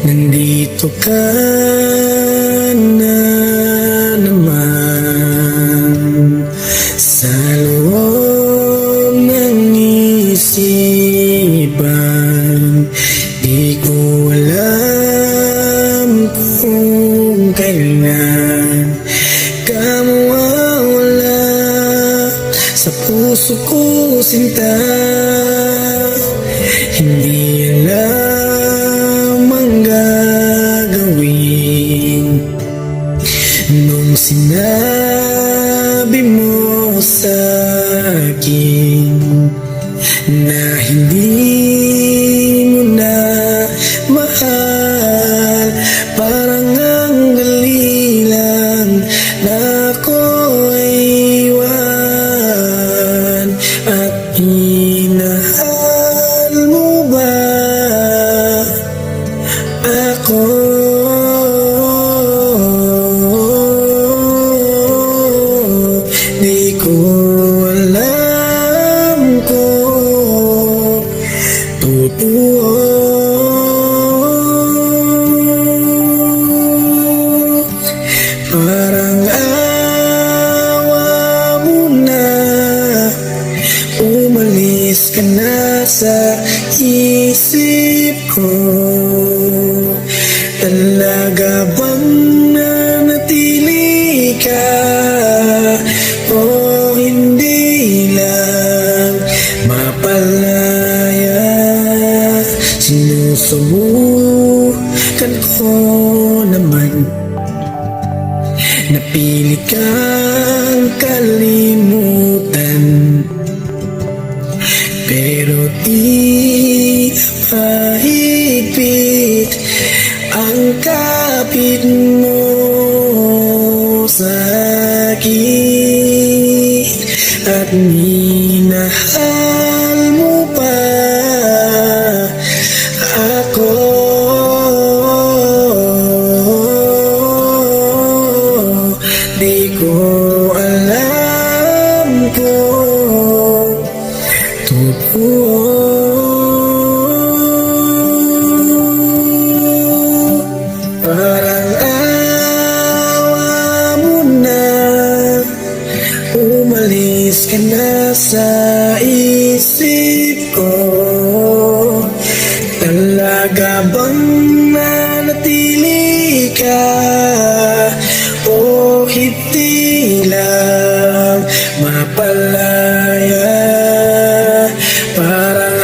Nandito ka na naman sa loob ng isipan. Di ko alam kung kailan ka mawawala sa puso ko, sinta. Hindi alam ang gagawin nung sinabi mo sa akin na hindi mo na mahal. Parang ang dali lang na ako ay iwan. At inahal mo ba ako? Di ko alam kung totoo. Parang awa mo na, umalis ka na sa isip ko. Talaga bang nanatili ka o hindi lang mapalaya? Sinusubukan ko naman, napilit kang kalimutan, pero di mahigpit ang kapit mo sa akin. At minahal mo pa ako. Di ko alam kung totoo. Parang awa mo na, umalis ka na sa isip ko. Talaga bang nanatili ka o hindi lang mapalaya? Parang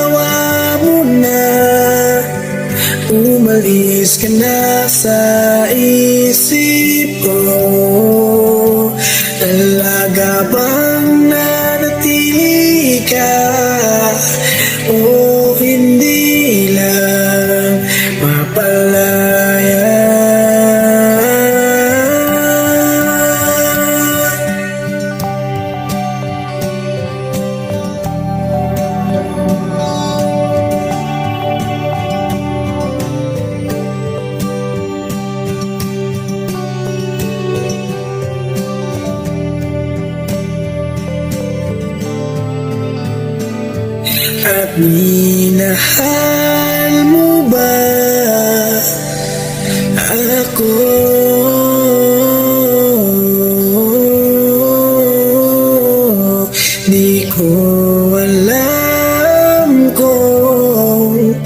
awa mo na, umalis ka na sa isip ko. Talaga bang nanatili ka o hindi lang mapalaya? At minahal mo ba ako? Di ko alam kung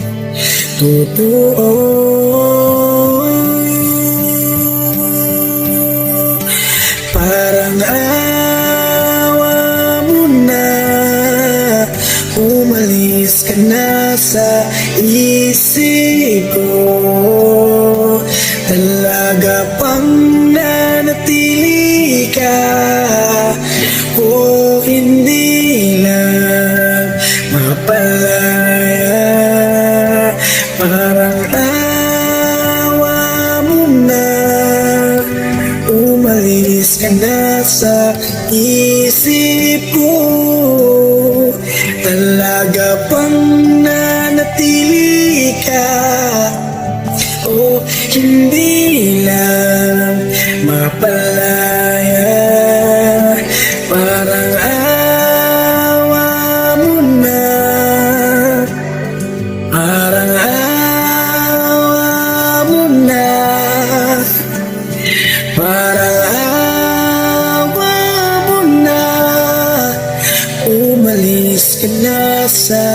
totoo. Parang awa mo na, umalis ka na sa na sa isip ko. Talaga bang nanatili ka o hindi lang mapalaya? Parang awa mo na, parang awa mo na, parang awa mo na. Umalis ka na sa